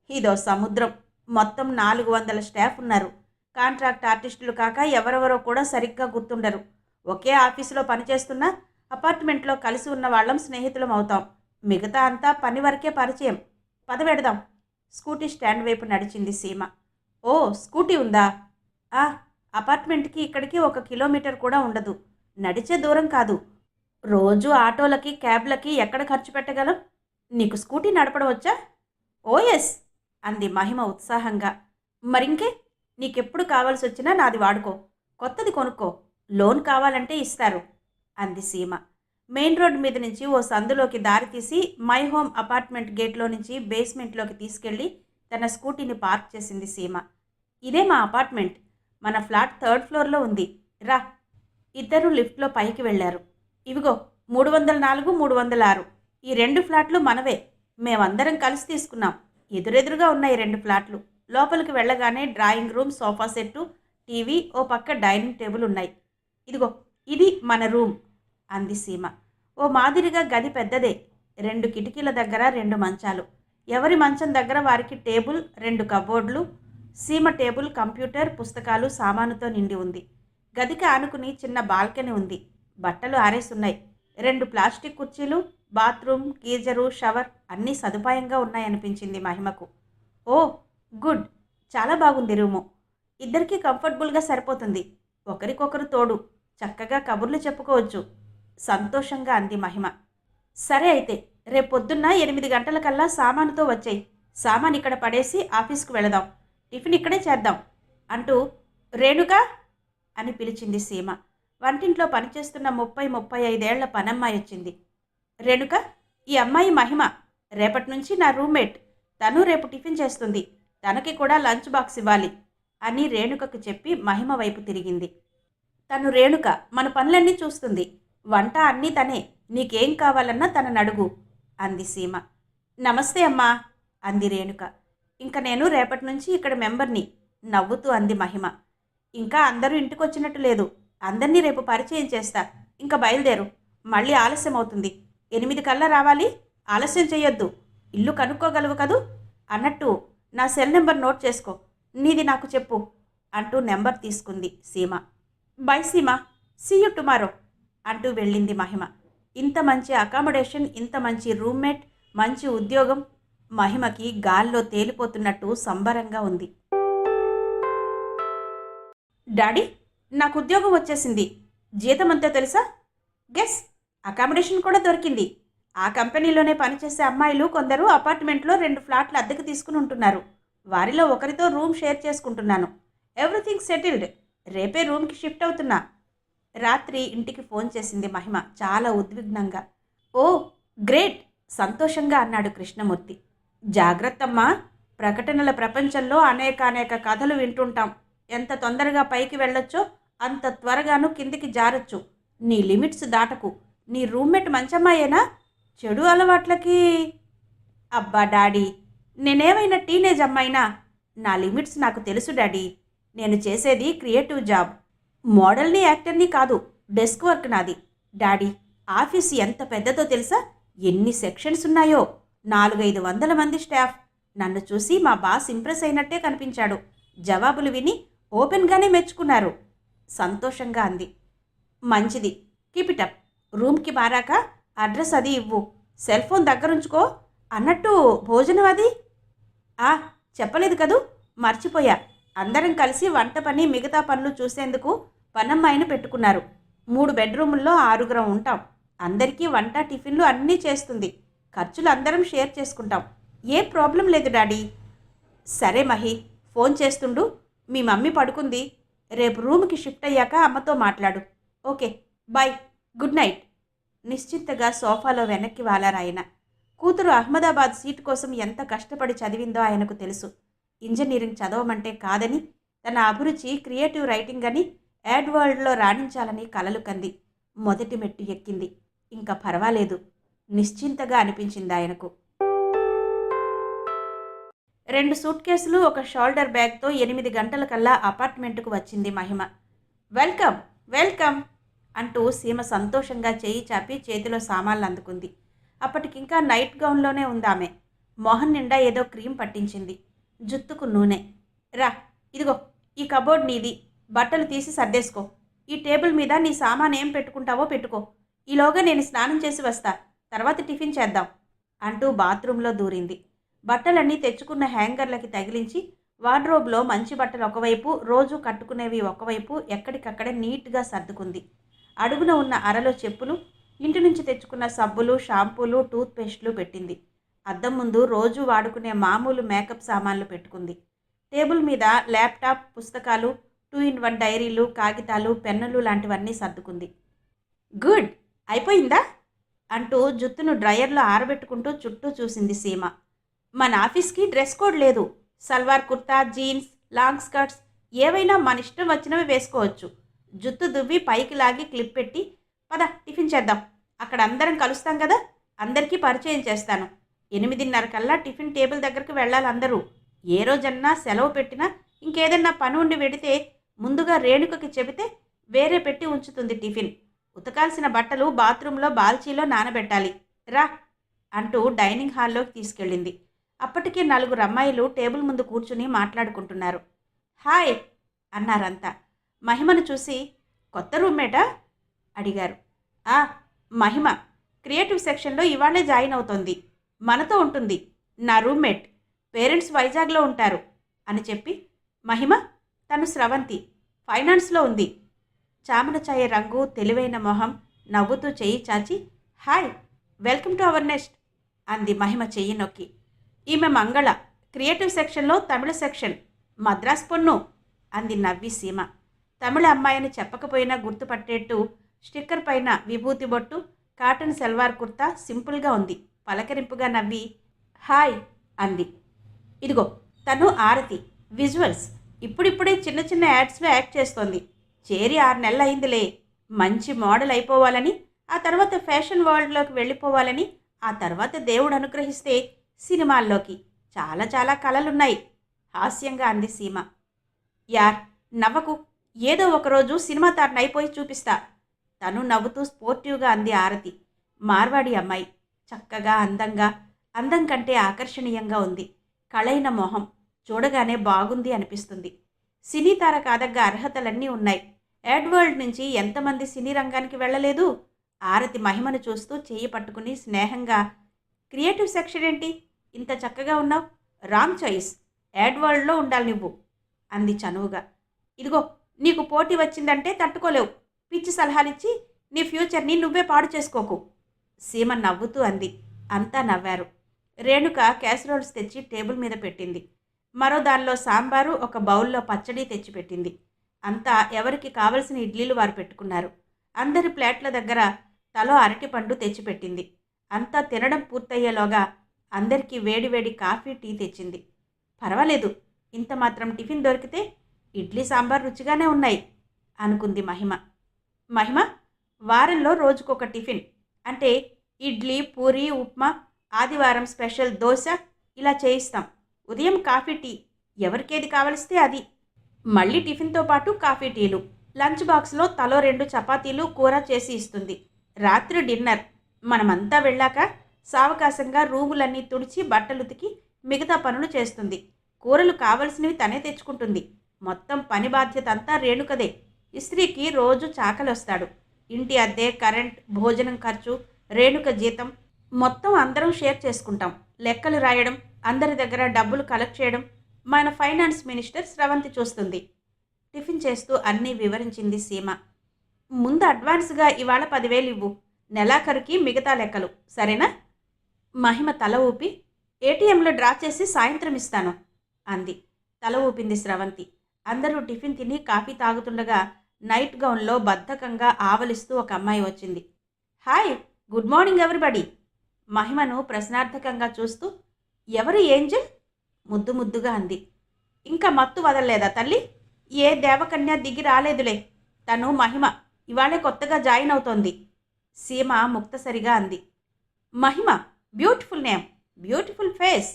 ఇదో సముద్రం. మొత్తం 400 స్టాఫ్ ఉన్నారు. కాంట్రాక్ట్ ఆర్టిస్టులు కాక ఎవరెవరో కూడా సరిగ్గా గుర్తుండరు. ఒకే ఆఫీసులో పనిచేస్తున్నా అపార్ట్మెంట్లో కలిసి ఉన్న వాళ్ళం స్నేహితులం అవుతాం. మిగతా అంతా పని వరకే పరిచయం. పద వెడదాం. స్కూటీ స్టాండ్ వైపు నడిచింది సీమ. ఓ, స్కూటీ ఉందా? అపార్ట్మెంట్కి ఇక్కడికి 1 కిలోమీటర్ కూడా ఉండదు. నడిచే దూరం కాదు. రోజు ఆటోలకి, క్యాబ్లకి ఎక్కడ ఖర్చు పెట్టగలం? నీకు స్కూటీ నడపడం వచ్చా? ఓ ఎస్ అంది మహిమ ఉత్సాహంగా. మరింకే, నీకెప్పుడు కావాల్సి వచ్చినా నాది వాడుకో. కొత్తది కొనుక్కో, లోన్ కావాలంటే ఇస్తారు అంది సీమ. మెయిన్ రోడ్ మీద నుంచి ఓ సందులోకి దారి తీసి మై హోమ్ అపార్ట్మెంట్ గేట్లో నుంచి బేస్మెంట్లోకి తీసుకెళ్లి తన స్కూటీని పార్క్ చేసింది సీమ. ఇదే మా అపార్ట్మెంట్. మన ఫ్లాట్ 3rd ఫ్లోర్లో ఉంది. రా. ఇద్దరు లిఫ్ట్లో పైకి వెళ్లారు. ఇవిగో 304, 306 ఈ 2 ఫ్లాట్లు మనవే. మేమందరం కలిసి తీసుకున్నాం. ఎదురెదురుగా ఉన్నాయి 2 ఫ్లాట్లు. లోపలికి వెళ్ళగానే drawing room, sofa set, TV, ఓ పక్క డైనింగ్ టేబుల్ ఉన్నాయి. ఇదిగో ఇది మన రూమ్ అంది సీమ. ఓ మాదిరిగా గది పెద్దదే. 2 కిటికీల దగ్గర 2 మంచాలు. ఎవరి మంచం దగ్గర వారికి టేబుల్, 2 కబోర్డులు. సీమ టేబుల్, కంప్యూటర్, పుస్తకాలు, సామానుతో నిండి ఉంది. గదికి ఆనుకుని చిన్న బాల్కనీ ఉంది. బట్టలు ఆరేసున్నాయి. 2 ప్లాస్టిక్ కుర్చీలు, బాత్రూమ్, గీజరు, షవర్ అన్నీ సదుపాయంగా ఉన్నాయనిపించింది మహిమకు. ఓ గుడ్, చాలా బాగుంది రూము. ఇద్దరికీ కంఫర్టబుల్గా సరిపోతుంది. ఒకరికొకరు తోడు, చక్కగా కబుర్లు చెప్పుకోవచ్చు సంతోషంగా అంది మహిమ. సరే అయితే రేపొద్దున్న 8 గంటలకల్లా సామానుతో వచ్చేయి. సామాన్ ఇక్కడ పడేసి ఆఫీస్కు వెళదాం. టిఫిన్ ఇక్కడే చేద్దాం అంటూ రేణుక అని పిలిచింది సీమ. వంటింట్లో పనిచేస్తున్న 30-35 ఏళ్ల పనమ్మాయి వచ్చింది. రేణుక, ఈ అమ్మాయి మహిమ. రేపటి నుంచి నా రూమ్మేట్. తను రేపు టిఫిన్ చేస్తుంది. తనకి కూడా లంచ్ బాక్స్ ఇవ్వాలి అని రేణుకకు చెప్పి మహిమ వైపు తిరిగింది. తను రేణుక, మన పనులన్నీ చూస్తుంది. వంట అన్నీ తనే. నీకేం కావాలన్నా తనని అడుగు అంది సీమ. నమస్తే అమ్మా అంది రేణుక. ఇంక నేను రేపటి నుంచి ఇక్కడ మెంబర్ని నవ్వుతూ అంది మహిమ. ఇంకా అందరూ ఇంటికొచ్చినట్టు లేదు. అందరినీ రేపు పరిచయం చేస్తా. ఇంకా బయలుదేరు, మళ్ళీ ఆలస్యం అవుతుంది. 8 కల్లా రావాలి. ఆలస్యం చేయొద్దు. ఇల్లు కనుక్కోగలవు కదూ? అన్నట్టు నా సెల్ నెంబర్ నోట్ చేసుకో. నీది నాకు చెప్పు. అంటూ నెంబర్ తీసుకుంది సీమ. బై సీమ, సీ యు టుమారో అంటూ వెళ్ళింది మహిమ. ఇంత మంచి అకామిడేషన్, ఇంత మంచి రూమ్మేట్, మంచి ఉద్యోగం. మహిమకి గాల్లో తేలిపోతున్నట్టు సంబరంగా ఉంది. డాడీ, నాకు ఉద్యోగం వచ్చేసింది. జీతం అంతా తెలుసా? గెస్, అకామిడేషన్ కూడా దొరికింది. ఆ కంపెనీలోనే పనిచేసే అమ్మాయిలు కొందరు అపార్ట్మెంట్లో 2 ఫ్లాట్లు అద్దెకు తీసుకుని ఉంటున్నారు. వారిలో ఒకరితో రూమ్ షేర్ చేసుకుంటున్నాను. Everything settled. రేపే రూమ్కి షిఫ్ట్ అవుతున్నా. రాత్రి ఇంటికి ఫోన్ చేసింది మహిమ చాలా ఉద్విగ్నంగా. ఓ గ్రేట్, సంతోషంగా అన్నాడు కృష్ణమూర్తి. జాగ్రత్తమ్మా, ప్రకటనల ప్రపంచంలో అనేక కథలు వింటుంటాం. ఎంత తొందరగా పైకి వెళ్ళొచ్చో అంత త్వరగాను కిందికి జారొచ్చు. నీ లిమిట్స్ దాటకు. నీ రూమ్మేట్ మంచమ్మాయేనా? చెడు అలవాట్లకి... అబ్బా డాడీ, నేనేమైనా టీనేజ్ అమ్మాయినా? నా లిమిట్స్ నాకు తెలుసు డాడీ. నేను చేసేది క్రియేటివ్ జాబ్. మోడల్ని, యాక్టర్ని కాదు. డెస్క్ వర్క్ నాది. డాడీ, ఆఫీసు ఎంత పెద్దదో తెలుసా? ఎన్ని సెక్షన్స్ ఉన్నాయో. 400-500 మంది స్టాఫ్. నన్ను చూసి మా బాస్ ఇంప్రెస్ అయినట్టే కనిపించాడు. జవాబులు విని ఓపెన్గానే మెచ్చుకున్నారు. సంతోషంగా అంది. మంచిది, కీప్ ఇట్ అప్. రూమ్కి మారాక అడ్రస్ అది ఇవ్వు. సెల్ ఫోన్ దగ్గరుంచుకో. అన్నట్టు భోజనం అది చెప్పలేదు కదూ, మర్చిపోయా. అందరం కలిసి వంట పని, మిగతా పనులు చూసేందుకు పనమ్మాయిని పెట్టుకున్నారు. 3 బెడ్రూముల్లో 6 ఉంటాం. అందరికీ వంట, టిఫిన్లు అన్నీ చేస్తుంది. ఖర్చులు అందరం షేర్ చేసుకుంటాం. ఏ ప్రాబ్లం లేదు డాడీ. సరే మహి, ఫోన్ చేస్తుండు. మీ మమ్మీ పడుకుంది. రేపు రూమ్కి షిఫ్ట్ అయ్యాక అమ్మతో మాట్లాడు. Okay, bye, good night. నిశ్చింతగా సోఫాలో వెనక్కి వాలారాయన. కూతురు అహ్మదాబాద్ సీటు కోసం ఎంత కష్టపడి చదివిందో ఆయనకు తెలుసు. ఇంజనీరింగ్ చదవమంటే కాదని, తన అభిరుచి క్రియేటివ్ రైటింగ్ అని, యాడ్ వరల్డ్లో రాణించాలని కలలు కంది. మొదటి మెట్టు ఎక్కింది. ఇంకా పర్వాలేదు, నిశ్చింతగా అనిపించింది ఆయనకు. 2 సూట్ కేసులు, 1 షోల్డర్ బ్యాగ్తో 8 గంటలకల్లా అపార్ట్మెంటుకు వచ్చింది మహిమ. వెల్కమ్ వెల్కమ్ అంటూ సీమ సంతోషంగా చేయి చాపి చేతిలో సామాన్లు అందుకుంది. అప్పటికింకా నైట్ గౌన్లోనే ఉందామె. మొహం నిండా ఏదో క్రీమ్ పట్టించింది. జుత్తుకు నూనె. రా, ఇదిగో ఈ కబోర్డ్ నీది. బట్టలు తీసి సర్దేసుకో. ఈ టేబుల్ మీద నీ సామాన్ ఏం పెట్టుకుంటావో పెట్టుకో. ఈలోగా నేను స్నానం చేసి వస్తా. తర్వాత టిఫిన్ చేద్దాం అంటూ బాత్రూంలో దూరింది. బట్టలన్నీ తెచ్చుకున్న హ్యాంగర్లకి తగిలించి వార్డ్రోబ్లో మంచి బట్టలు ఒకవైపు, రోజు కట్టుకునేవి ఒకవైపు ఎక్కడికక్కడే నీట్గా సర్దుకుంది. అడుగున ఉన్న అరలో చెప్పులు, ఇంటి నుంచి తెచ్చుకున్న సబ్బులు, షాంపూలు, టూత్పేస్ట్లు పెట్టింది. అద్దం ముందు రోజు వాడుకునే మామూలు మేకప్ సామాన్లు పెట్టుకుంది. టేబుల్ మీద ల్యాప్టాప్, పుస్తకాలు, 2-in-1 డైరీలు, కాగితాలు, పెన్నులు లాంటివన్నీ సర్దుకుంది. గుడ్, అయిపోయిందా అంటూ జుత్తును డ్రయర్లో ఆరబెట్టుకుంటూ చుట్టూ చూసింది సీమ. మన ఆఫీస్కి డ్రెస్ కోడ్ లేదు. Salwar kurta, jeans, long skirts ఏవైనా మన ఇష్టం వచ్చినవి వేసుకోవచ్చు. జుత్తు దువ్వి పైకి లాగి క్లిప్ పెట్టి, పద టిఫిన్ చేద్దాం. అక్కడ అందరం కలుస్తాం కదా, అందరికీ పరిచయం చేస్తాను. 8:30 కల్లా టిఫిన్ టేబుల్ దగ్గరికి వెళ్ళాలి అందరూ. ఏ రోజన్నా సెలవు పెట్టినా, ఇంకేదన్నా పని ఉండి వెడితే ముందుగా రేణుకకి చెబితే వేరే పెట్టి ఉంచుతుంది టిఫిన్. ఉతకాల్సిన బట్టలు బాత్రూంలో బాల్చీలో నానబెట్టాలి. రా అంటూ డైనింగ్ హాల్లోకి తీసుకెళ్ళింది. అప్పటికే 4 అమ్మాయిలు టేబుల్ ముందు కూర్చుని మాట్లాడుకుంటున్నారు. హాయ్ అన్నారంతా. మహిమను చూసి, కొత్త రూమ్మేటా అడిగారు. మహిమ క్రియేటివ్ సెక్షన్లో ఇవాళే జాయిన్ అవుతోంది. మనతో ఉంటుంది. నా రూమ్మేట్. పేరెంట్స్ వైజాగ్లో ఉంటారు అని చెప్పి, మహిమ, తను స్రవంతి, ఫైనాన్స్లో ఉంది. చామన ఛాయ రంగు, తెలివైన మొహం, నవ్వుతూ చెయ్యి చాచి, hi, welcome to our nest అంది మహిమ చెయ్యి నొక్కి. ఈమె మంగళ, క్రియేటివ్ సెక్షన్లో తమిళ సెక్షన్, మద్రాస్ పొన్ను అంది నవ్వి సీమ. తమిళ అమ్మాయిని చెప్పకపోయినా గుర్తుపట్టేట్టు స్టిక్కర్ పైన విభూతి బొట్టు, కాటన్ సల్వార్ కుర్తా సింపుల్గా ఉంది. పలకరింపుగా నవ్వి హాయ్ అంది. ఇదిగో తను ఆరతి, విజువల్స్. ఇప్పుడిప్పుడే చిన్న చిన్న యాడ్స్లో యాక్ట్ చేస్తోంది. చేరి 6 నెలలు అయిందిలే. మంచి మోడల్ అయిపోవాలని, ఆ తర్వాత ఫ్యాషన్ వరల్డ్లోకి వెళ్ళిపోవాలని, ఆ తర్వాత దేవుడు అనుగ్రహిస్తే సినిమాల్లోకి. చాలా చాలా కలలున్నాయి హాస్యంగా అంది సీమ. యార్, నవ్వకు. ఏదో ఒకరోజు సినిమా తారనైపోయి చూపిస్తా. తను నవ్వుతూ స్పోర్టివ్గా అంది ఆరతి. మార్వాడి అమ్మాయి. చక్కగా, అందంగా, అందం కంటే ఆకర్షణీయంగా ఉంది. కళైన మొహం. చూడగానే బాగుంది అనిపిస్తుంది. సినీ తార కాదగ్గ అర్హతలన్నీ ఉన్నాయి. ఎడ్వర్డ్ నుంచి ఎంతమంది సినీ రంగానికి వెళ్ళలేదు? ఆరతి మహిమను చూస్తూ చెయ్యి పట్టుకుని స్నేహంగా, క్రియేటివ్ సెక్షన్ ఏంటి ఇంత చక్కగా ఉన్నావు? Wrong choice. ఎడ్వర్డ్లో ఉండాలి నువ్వు అంది చనువుగా. ఇదిగో నీకు పోటీ వచ్చిందంటే తట్టుకోలేవు. పిచ్చి సలహాలిచ్చి నీ ఫ్యూచర్ని నువ్వే పాడు చేసుకోకు సీమ నవ్వుతూ అంది. అంతా నవ్వారు. రేణుక క్యాసరోల్స్ తెచ్చి టేబుల్ మీద పెట్టింది. మరో దానిలో సాంబారు, ఒక బౌల్లో పచ్చడి తెచ్చిపెట్టింది. అంతా ఎవరికి కావలసిన ఇడ్లీలు వారు పెట్టుకున్నారు. అందరి ప్లేట్ల దగ్గర తలో అరటిపండు తెచ్చిపెట్టింది. అంతా తినడం పూర్తయ్యేలోగా అందరికీ వేడివేడి కాఫీ, టీ తెచ్చింది. పర్వాలేదు, ఇంత మాత్రం టిఫిన్ దొరికితే ఇడ్లీ సాంబార్ రుచిగానే ఉన్నాయి అనుకుంది మహిమ. మహిమ, వారంలో రోజుకొక టిఫిన్ అంటే ఇడ్లీ, పూరి, ఉప్మా, ఆదివారం స్పెషల్ దోశ ఇలా చేయిస్తాం. ఉదయం కాఫీ, టీ, ఎవరికేది కావలిస్తే అది. మళ్ళీ టిఫిన్తో పాటు కాఫీ, టీలు. లంచ్ బాక్స్లో తలో 2 చపాతీలు, కూర చేసి ఇస్తుంది. రాత్రి డిన్నర్. మనమంతా వెళ్ళాక సావకాశంగా రూములన్నీ తుడిచి బట్టలుతికి మిగతా పనులు చేస్తుంది. కూరలు కావలసినవి తనే తెచ్చుకుంటుంది. మొత్తం పని బాధ్యత అంతా రేణుకదే. ఇస్త్రీకి రోజు చాకలొస్తాడు. ఇంటి అద్దె, కరెంట్, భోజనం ఖర్చు, రేణుక జీతం మొత్తం అందరం షేర్ చేసుకుంటాం. లెక్కలు రాయడం, అందరి దగ్గర డబ్బులు కలెక్ట్ చేయడం మన ఫైనాన్స్ మినిస్టర్ స్రవంతి చూస్తుంది. టిఫిన్ చేస్తూ అన్నీ వివరించింది సీమ. ముందు అడ్వాన్స్గా ఇవాళ 10,000 ఇవ్వు. నెలాఖరుకి మిగతా లెక్కలు, సరేనా? మహిమ తల ఊపి, ఏటీఎంలో డ్రా చేసి సాయంత్రం ఇస్తాను అంది. తల ఊపింది స్రవంతి. అందరూ టిఫిన్ తిని కాఫీ తాగుతుండగా నైట్ గౌన్లో బద్ధకంగా ఆవలిస్తూ ఒక అమ్మాయి వచ్చింది. Hi, good morning everybody. మహిమను ప్రశ్నార్థకంగా చూస్తూ, ఎవరు ఏంజల్? ముద్దు ముద్దుగా అంది. ఇంకా మత్తు వదలలేదా తల్లి? ఏ దేవకన్య దిగి రాలేదులే. తను మహిమ, ఇవాళే కొత్తగా జాయిన్ అవుతోంది సీమ ముక్తసరిగా అంది. Mahima, beautiful name, beautiful face.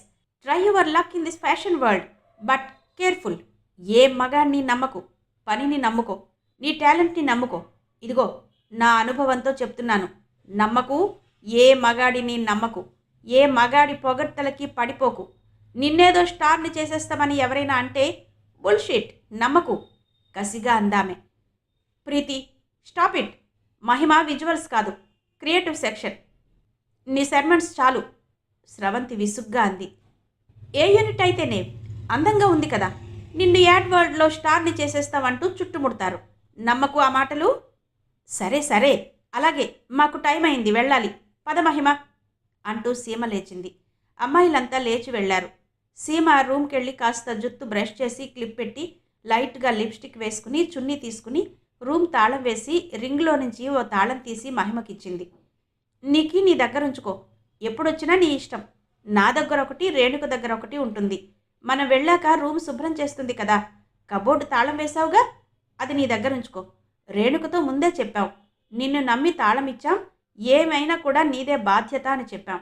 Try your luck in this fashion world, but careful. ఏ మగాన్ని నమ్మకు, పనిని నమ్ముకో, నీ టాలెంట్ని నమ్ముకో. ఇదిగో నా అనుభవంతో చెప్తున్నాను, నమ్మకు. ఏ మగాడిని నమ్మకు. ఏ మగాడి పొగడ్తలకి పడిపోకు. నిన్నేదో స్టార్ని చేసేస్తామని ఎవరైనా అంటే బుల్షిట్, నమ్మకు కసిగా అందామే. ప్రీతి, స్టాప్ ఇట్. మహిమ విజువల్స్ కాదు, క్రియేటివ్ సెక్షన్. నీ సెర్మెంట్స్ చాలు స్రవంతి విసుగ్గా అంది. ఏ యూనిట్ అయితేనే అందంగా ఉంది కదా, నిన్ను యాడ్ వరల్డ్లో స్టార్ని చేసేస్తావంటూ చుట్టుముడతారు. నమ్మకు ఆ మాటలు. సరే సరే, అలాగే, మాకు టైం అయింది, వెళ్ళాలి. పద మహిమ అంటూ సీమ లేచింది. అమ్మాయిలంతా లేచి వెళ్లారు. సీమ రూమ్కెళ్ళి కాస్త జుత్తు బ్రష్ చేసి క్లిప్ పెట్టి లైట్గా లిప్స్టిక్ వేసుకుని చున్నీ తీసుకుని రూమ్ తాళం వేసి రింగ్లో నుంచి ఓ తాళం తీసి మహిమకిచ్చింది. నీకి నీ దగ్గర ఉంచుకో, ఎప్పుడొచ్చినా నీ ఇష్టం. నా దగ్గర ఒకటి, రేణుక దగ్గర ఒకటి ఉంటుంది. మనం వెళ్ళాక రూమ్ శుభ్రం చేస్తుంది కదా, కబోర్డు తాళం వేశావుగా, అది నీ దగ్గర ఉంచుకో. రేణుకతో ముందే చెప్పావు, నిన్ను నమ్మి తాళం ఇచ్చాం, ఏమైనా కూడా నీదే బాధ్యత అని చెప్పాం.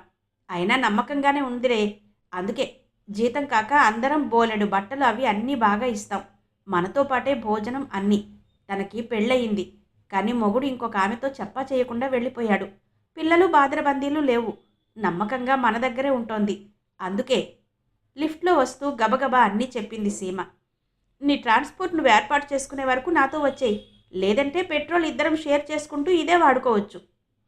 అయినా నమ్మకంగానే ఉందిరే. అందుకే జీతం కాక అందరం బోలెడు బట్టలు అవి అన్నీ బాగా ఇస్తాం. మనతో పాటే భోజనం అన్నీ. తనకి పెళ్ళయింది, కానీ మొగుడు ఇంకొక ఆమెతో చెప్పా చేయకుండా వెళ్ళిపోయాడు. పిల్లలు బాదరబందీలు లేవు. నమ్మకంగా మన దగ్గరే ఉంటోంది. అందుకే లిఫ్ట్లో వస్తూ గబగబా అన్నీ చెప్పింది సీమ. నీ ట్రాన్స్పోర్ట్ నువ్వు ఏర్పాటు చేసుకునే వరకు నాతో వచ్చేయి. లేదంటే పెట్రోల్ ఇద్దరం షేర్ చేసుకుంటూ ఇదే వాడుకోవచ్చు.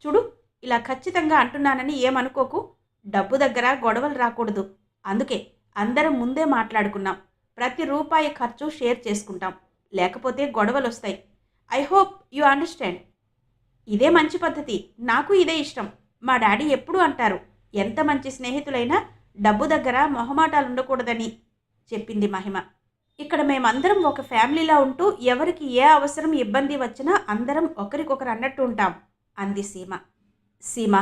చూడు, ఇలా ఖచ్చితంగా అంటున్నానని ఏమనుకోకు. డబ్బు దగ్గర గొడవలు రాకూడదు. అందుకే అందరం ముందే మాట్లాడుకున్నాం. ప్రతి రూపాయి ఖర్చు షేర్ చేసుకుంటాం, లేకపోతే గొడవలు వస్తాయి. I hope you understand. ఇదే మంచి పద్ధతి. నాకు ఇదే ఇష్టం. మా డాడీ ఎప్పుడూ అంటారు, ఎంత మంచి స్నేహితులైనా డబ్బు దగ్గర మొహమాటాలు ఉండకూడదని చెప్పింది మహిమ. ఇక్కడ మేమందరం ఒక ఫ్యామిలీలా ఉంటూ ఎవరికి ఏ అవసరం, ఇబ్బంది వచ్చినా అందరం ఒకరికొకరు అన్నట్టు ఉంటాం అంది సీమ. సీమ,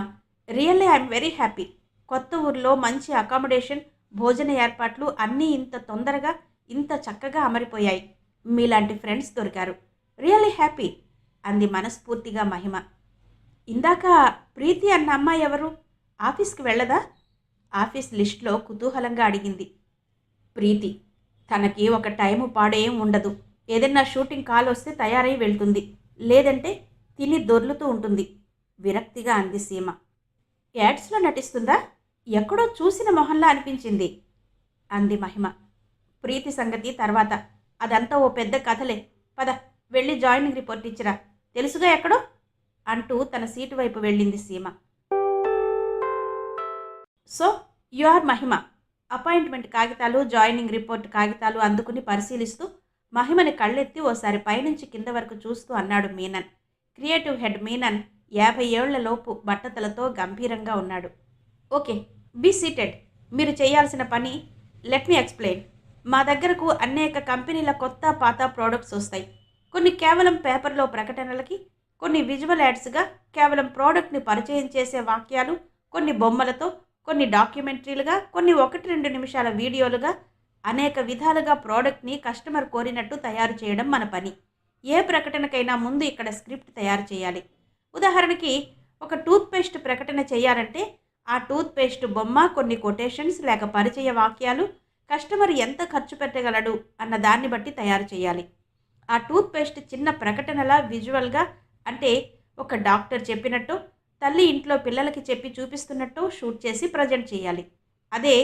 రియల్లీ ఐఎమ్ వెరీ హ్యాపీ. కొత్త ఊర్లో మంచి అకామిడేషన్, భోజన ఏర్పాట్లు అన్నీ ఇంత తొందరగా ఇంత చక్కగా అమరిపోయాయి. మీలాంటి ఫ్రెండ్స్ దొరికారు. రియల్లీ హ్యాపీ అంది మనస్ఫూర్తిగా మహిమ. ఇందాక ప్రీతి అన్న అమ్మాయి ఎవరు? ఆఫీస్కి వెళ్ళదా? ఆఫీస్ లిస్ట్లో కుతూహలంగా అడిగింది. ప్రీతి, తనకి ఒక టైము పాడేం ఉండదు. ఏదైనా షూటింగ్ కాల్ వస్తే తయారై వెళ్తుంది, లేదంటే తిని దొర్లుతూ ఉంటుంది విరక్తిగా అంది సీమ. యాడ్స్లో నటిస్తుందా? ఎక్కడో చూసిన మొహంలా అనిపించింది అంది మహిమ. ప్రీతి సంగతి తర్వాత. అదంతా ఓ పెద్ద కథలే. పద వెళ్ళి జాయినింగ్ రిపోర్ట్ ఇచ్చిరా, తెలుసుగా ఎక్కడో అంటూ తన సీటు వైపు వెళ్ళింది Seema. So you are Mahima. Appointment కాగితాలు, జాయినింగ్ రిపోర్ట్ కాగితాలు అందుకుని పరిశీలిస్తూ మహిమని కళ్ళెత్తి ఓసారి పైనుంచి కింద వరకు చూస్తూ అన్నాడు మీనన్. క్రియేటివ్ హెడ్ మీనన్ 50 ఏళ్లలోపు బట్టతలతో గంభీరంగా ఉన్నాడు. Okay, be seated. మీరు చేయాల్సిన పని లెట్ మీ ఎక్స్ప్లెయిన్. మా దగ్గరకు అనేక కంపెనీల కొత్త పాత ప్రోడక్ట్స్ వస్తాయి. కొన్ని కేవలం పేపర్లో ప్రకటనలకి, కొన్ని విజువల్ యాడ్స్గా కేవలం ప్రోడక్ట్ని పరిచయం చేసే వాక్యాలు, కొన్ని బొమ్మలతో, కొన్ని డాక్యుమెంటరీలుగా, కొన్ని 1-2 నిమిషాల వీడియోలుగా, అనేక విధాలుగా ప్రోడక్ట్ని కస్టమర్ కోరినట్టు తయారు చేయడం మన పని. ఏ ప్రకటనకైనా ముందు ఇక్కడ స్క్రిప్ట్ తయారు చేయాలి. ఉదాహరణకి ఒక టూత్పేస్ట్ ప్రకటన చేయాలంటే ఆ టూత్పేస్ట్ బొమ్మ, కొన్ని కొటేషన్స్ లేక పరిచయ వాక్యాలు, కస్టమర్ ఎంత ఖర్చు పెట్టగలడు అన్న దాన్ని బట్టి తయారు చేయాలి. ఆ టూత్పేస్ట్ చిన్న ప్రకటనలా విజువల్గా, అంటే ఒక డాక్టర్ చెప్పినట్టు, తల్లి ఇంట్లో పిల్లలకి చెప్పి చూపిస్తున్నట్టు షూట్ చేసి ప్రజెంట్ చేయాలి. అదే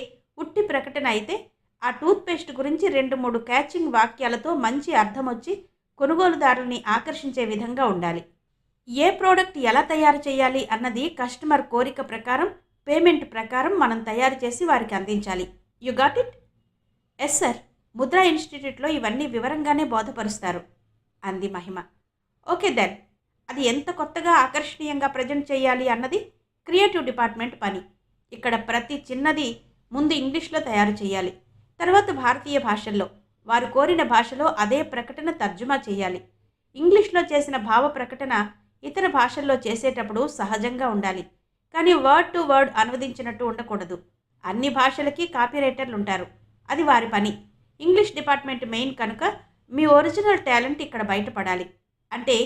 ఉట్టి ప్రకటన అయితే ఆ టూత్పేస్ట్ గురించి 2-3 క్యాచింగ్ వాక్యాలతో మంచి అర్థం వచ్చి కొనుగోలుదారుల్ని ఆకర్షించే విధంగా ఉండాలి. ఏ ప్రోడక్ట్ ఎలా తయారు చేయాలి అన్నది కస్టమర్ కోరిక ప్రకారం, పేమెంట్ ప్రకారం మనం తయారు చేసి వారికి అందించాలి. You got it? Yes sir, Mudra ఇన్స్టిట్యూట్లో ఇవన్నీ వివరంగానే బోధపరుస్తారు అంది మహిమ. ఓకే దెన్, అది ఎంత కొత్తగా ఆకర్షణీయంగా ప్రజెంట్ చేయాలి అన్నది క్రియేటివ్ డిపార్ట్మెంట్ పని. ఇక్కడ ప్రతి చిన్నది ముందు ఇంగ్లీష్లో తయారు చేయాలి. తర్వాత భారతీయ భాషల్లో, వారు కోరిన భాషలో అదే ప్రకటన తర్జుమా చేయాలి. ఇంగ్లీష్లో చేసిన భావ ప్రకటన ఇతర భాషల్లో చేసేటప్పుడు సహజంగా ఉండాలి, కానీ వర్డ్ టు వర్డ్ అనువదించినట్టు ఉండకూడదు. అన్ని భాషలకి కాపీరైటర్లు ఉంటారు, అది వారి పని. ఇంగ్లీష్ డిపార్ట్మెంట్ మెయిన్ కనుక మీ ఒరిజినల్ టాలెంట్ ఇక్కడ బయటపడాలి. అంటే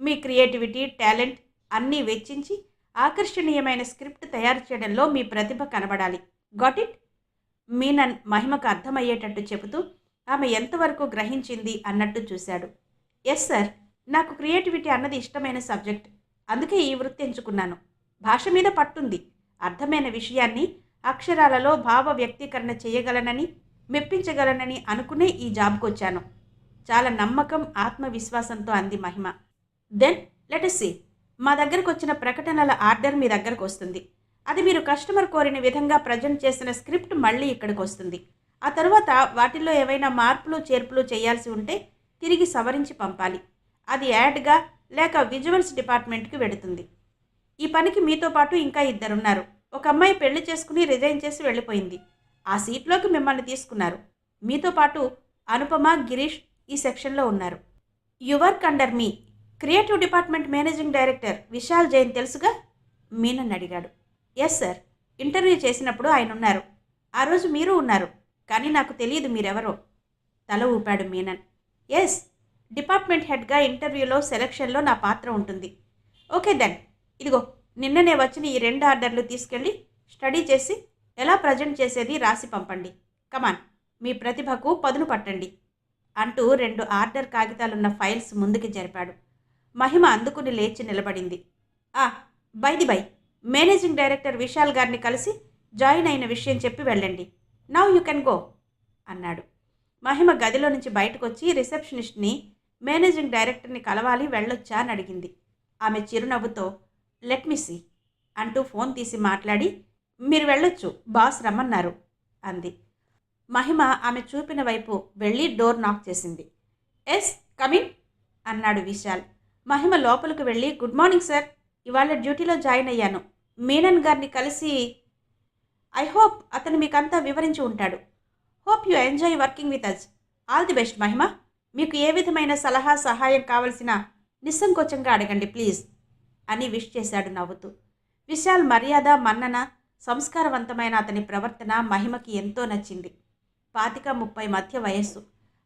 మీ క్రియేటివిటీ, టాలెంట్ అన్నీ వెచ్చించి ఆకర్షణీయమైన స్క్రిప్ట్ తయారు చేయడంలో మీ ప్రతిభ కనబడాలి. Got it? మీనన్ మహిమకు అర్థమయ్యేటట్టు చెబుతూ ఆమె ఎంతవరకు గ్రహించింది అన్నట్టు చూశాడు. ఎస్ సార్, నాకు క్రియేటివిటీ అన్నది ఇష్టమైన సబ్జెక్ట్, అందుకే ఈ వృత్తి ఎంచుకున్నాను. భాష మీద పట్టుంది. అర్థమైన విషయాన్ని అక్షరాలలో భావ వ్యక్తీకరణ చేయగలనని, మెప్పించగలనని అనుకునే ఈ జాబ్కి వచ్చాను. చాలా నమ్మకం, ఆత్మవిశ్వాసంతో అంది Mahima. Then let us see. మా దగ్గరకు వచ్చిన ప్రకటనల ఆర్డర్ మీ దగ్గరకు వస్తుంది. అది మీరు కస్టమర్ కోరిన విధంగా ప్రజెంట్ చేసిన స్క్రిప్ట్ మళ్ళీ ఇక్కడికి వస్తుంది. ఆ తర్వాత వాటిల్లో ఏవైనా మార్పులు చేర్పులు చేయాల్సి ఉంటే తిరిగి సవరించి పంపాలి. అది యాడ్గా లేక విజువల్స్ డిపార్ట్మెంట్కి వెడుతుంది. ఈ పనికి మీతో పాటు ఇంకా 2 ఉన్నారు. ఒక అమ్మాయి పెళ్లి చేసుకుని రిజైన్ చేసి వెళ్ళిపోయింది. ఆ సీట్లోకి మిమ్మల్ని తీసుకున్నారు. మీతో పాటు అనుపమ, గిరీష్ ఈ సెక్షన్లో ఉన్నారు. You work under me. Creative department managing director Vishal Jain తెలుసుగా? మీనన్ అడిగాడు. ఎస్ సార్, ఇంటర్వ్యూ చేసినప్పుడు ఆయన ఉన్నారు. ఆ రోజు మీరు ఉన్నారు, కానీ నాకు తెలియదు మీరెవరో. తల ఊపాడు మీనన్. ఎస్, డిపార్ట్మెంట్ హెడ్గా ఇంటర్వ్యూలో, సెలక్షన్లో నా పాత్ర ఉంటుంది. ఓకే దెన్, ఇదిగో నిన్ననే వచ్చిన ఈ 2 ఆర్డర్లు తీసుకెళ్ళి స్టడీ చేసి ఎలా ప్రజెంట్ చేసేది రాసి పంపండి. కమాన్, మీ ప్రతిభకు పదును పట్టండి అంటూ 2 ఆర్డర్ కాగితాలున్న ఫైల్స్ ముందుకి జరిపాడు. మహిమ అందుకుని లేచి నిలబడింది. By the by, managing director Vishal గారిని కలిసి జాయిన్ అయిన విషయం చెప్పి వెళ్ళండి. నౌ యూ కెన్ గో అన్నాడు. మహిమ గదిలో నుంచి బయటకు వచ్చి రిసెప్షనిస్ట్ని, మేనేజింగ్ డైరెక్టర్ని కలవాలి, వెళ్ళొచ్చా అని అడిగింది. ఆమె చిరునవ్వుతో లెట్ మీ సీ అంటూ ఫోన్ తీసి మాట్లాడి, మీరు వెళ్ళొచ్చు, బాస్ రమ్మన్నారు అంది. మహిమ ఆమె చూపిన వైపు వెళ్ళి డోర్ నాక్ చేసింది. ఎస్ కమిన్ అన్నాడు విశాల్. మహిమ లోపలికి వెళ్ళి, గుడ్ మార్నింగ్ సార్, ఇవాళ డ్యూటీలో జాయిన్ అయ్యాను. మీనన్ గారిని కలిసి, ఐ హోప్ అతను మీకంతా వివరించి ఉంటాడు. Hope you enjoy working with us. All the best Mahima. మీకు ఏ విధమైన సలహా సహాయం కావలసినా నిస్సంకోచంగా అడగండి ప్లీజ్ అని విష్ చేశాడు నవ్వుతూ. విశాల్ మర్యాద, మన్నన, సంస్కారవంతమైన అతని ప్రవర్తన మహిమకి ఎంతో నచ్చింది. 25-30 మధ్య వయస్సు,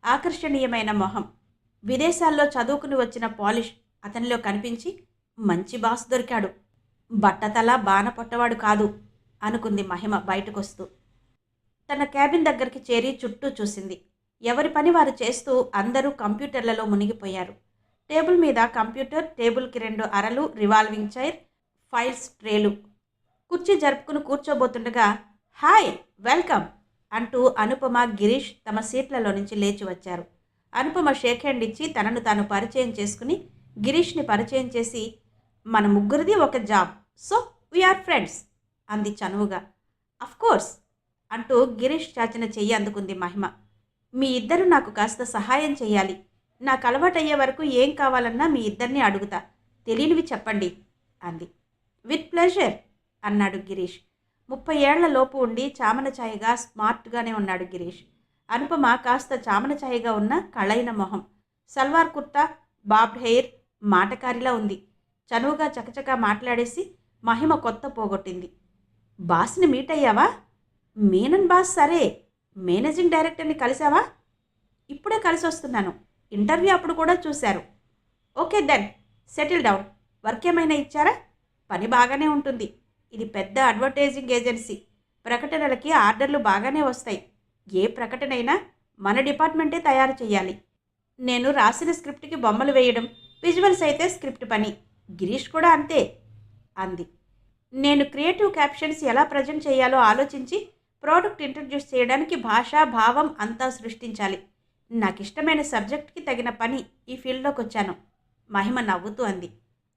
ఆకర్షణీయమైన మొహం, విదేశాల్లో చదువుకుని వచ్చిన పాలిష్ అతనిలో కనిపించి మంచి బాస్ దొరికాడు, బట్టతల బాన పొట్టవాడు కాదు అనుకుంది మహిమ బయటకొస్తూ. తన క్యాబిన్ దగ్గరికి చేరి చుట్టూ చూసింది. ఎవరి పని వారు చేస్తూ అందరూ కంప్యూటర్లలో మునిగిపోయారు. టేబుల్ మీద కంప్యూటర్, టేబుల్కి 2 అరలు, రివాల్వింగ్ చైర్, ఫైల్స్ ట్రేలు. కుర్చీ జరుపుకుని కూర్చోబోతుండగా హాయ్, వెల్కమ్ అంటూ అనుపమ, గిరీష్ తమ సీట్లలో నుంచి లేచి వచ్చారు. అనుపమ షేక్ హ్యాండ్ ఇచ్చి తనను తాను పరిచయం చేసుకుని గిరీష్ని పరిచయం చేసి, మన ముగ్గురిది ఒక జాబ్, సో వీఆర్ ఫ్రెండ్స్ అంది చనువుగా. అఫ్కోర్స్ అంటూ గిరీష్ చాచిన చెయ్యి అందుకుంది మహిమ. మీ ఇద్దరు నాకు కాస్త సహాయం చెయ్యాలి. నాకు అలవాటయ్యే వరకు ఏం కావాలన్నా మీ ఇద్దరిని అడుగుతా, తెలియనివి చెప్పండి అంది. విత్ ప్లెజర్ అన్నాడు గిరీష్. 30 ఏళ్ల లోపు ఉండి చామనఛాయగా స్మార్ట్గానే ఉన్నాడు గిరీష్. అనుపమ కాస్త చామనఛాయగా ఉన్న కళైన మొహం, సల్వార్ కుర్తా, బాబ్డ్ హెయిర్, మాటకారిలా ఉంది. చనువుగా చకచకా మాట్లాడేసి మహిమ కొత్త పోగొట్టింది. బాస్ని మీట్ అయ్యావా? మీనన్ బాస్ సరే, మేనేజింగ్ డైరెక్టర్ని కలిసావా? ఇప్పుడే కలిసి వస్తున్నాను, ఇంటర్వ్యూ అప్పుడు కూడా చూశారు. Okay then settle down. Work ఏమైనా ఇచ్చారా? పని బాగానే ఉంటుంది. ఇది పెద్ద అడ్వర్టైజింగ్ ఏజెన్సీ. ప్రకటనలకి ఆర్డర్లు బాగానే వస్తాయి. ఏ ప్రకటనైనా మన డిపార్ట్మెంటే తయారు చేయాలి. నేను రాసిన స్క్రిప్ట్కి బొమ్మలు వేయడం, విజువల్స్ అయితే స్క్రిప్ట్ పని. గిరీష్ కూడా అంతే అంది. నేను క్రియేటివ్ క్యాప్షన్స్ ఎలా ప్రజెంట్ చేయాలో ఆలోచించి ప్రోడక్ట్ ఇంట్రడ్యూస్ చేయడానికి భాషా భావం అంతా సృష్టించాలి. నాకు ఇష్టమైన సబ్జెక్ట్కి తగిన పని ఈ ఫీల్డ్లోకి వచ్చాను. మహిమ నవ్వుతూ అంది.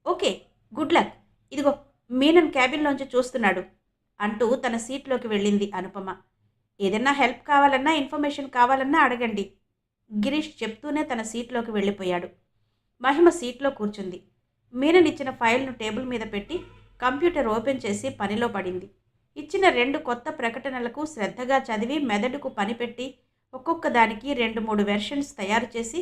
Okay, good luck. ఇదిగో మీనన్ క్యాబిన్లోంచి చూస్తున్నాడు అంటూ తన సీట్లోకి వెళ్ళింది అనుపమ. ఏదైనా హెల్ప్ కావాలన్నా, ఇన్ఫర్మేషన్ కావాలన్నా అడగండి. గిరీష్ చెప్తూనే తన సీట్లోకి వెళ్ళిపోయాడు. మహిమ సీట్లో కూర్చుంది. మీనన్ ఇచ్చిన ఫైల్ను టేబుల్ మీద పెట్టి కంప్యూటర్ ఓపెన్ చేసి పనిలో పడింది. ఇచ్చిన 2 కొత్త ప్రకటనలకు శ్రద్ధగా చదివి మెదడుకు పనిపెట్టి ఒక్కొక్క దానికి 2-3 వెర్షన్స్ తయారు చేసి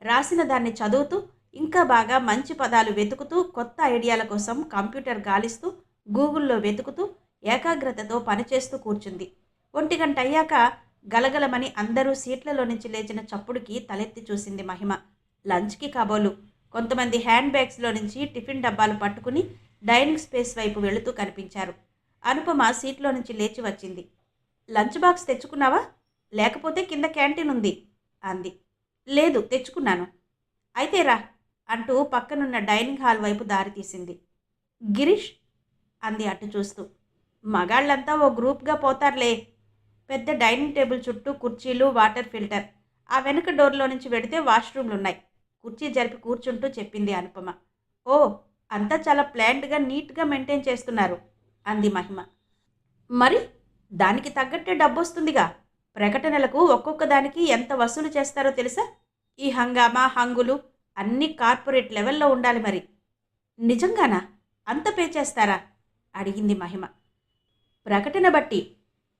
రాసిన దాన్ని చదువుతూ ఇంకా బాగా మంచి పదాలు వెతుకుతూ కొత్త ఐడియాల కోసం కంప్యూటర్ గాలిస్తూ గూగుల్లో వెతుకుతూ ఏకాగ్రతతో పనిచేస్తూ కూర్చుంది. 1 గంట అయ్యాక గలగలమని అందరూ సీట్లలో నుంచి లేచిన చప్పుడుకి తలెత్తి చూసింది మహిమ. లంచ్కి కాబోలు. కొంతమంది హ్యాండ్ బ్యాగ్స్లో నుంచి టిఫిన్ డబ్బాలు పట్టుకుని డైనింగ్ స్పేస్ వైపు వెళుతూ కనిపించారు. అనుపమ సీట్లో నుంచి లేచి వచ్చింది. లంచ్ బాక్స్ తెచ్చుకున్నావా? లేకపోతే కింద క్యాంటీన్ ఉంది అంది. లేదు, తెచ్చుకున్నాను. అయితే రా అంటూ పక్కనున్న డైనింగ్ హాల్ వైపు దారి తీసింది. గిరీష్ అంది అటు చూస్తూ. మగాళ్ళంతా ఓ గ్రూప్గా పోతారులే. పెద్ద డైనింగ్ టేబుల్ చుట్టూ కుర్చీలు, వాటర్ ఫిల్టర్. ఆ వెనుక డోర్లో నుంచి వెడితే వాష్రూమ్లున్నాయి. కుర్చీ జరిపి కూర్చుంటూ చెప్పింది అనుపమ. ఓ, అంతా చాలా ప్లాన్డ్గా, నీట్గా మెయింటైన్ చేస్తున్నారు అంది మహిమ. మరి దానికి తగ్గట్టే డబ్బు వస్తుందిగా. ప్రకటనలకు ఒక్కొక్క దానికి ఎంత వసూలు చేస్తారో తెలుసా? ఈ హంగామా, హంగులు అన్నీ కార్పొరేట్ లెవెల్లో ఉండాలి. మరి నిజంగానా? అంత పే చేస్తారా అడిగింది మహిమ. ప్రకటన బట్టి,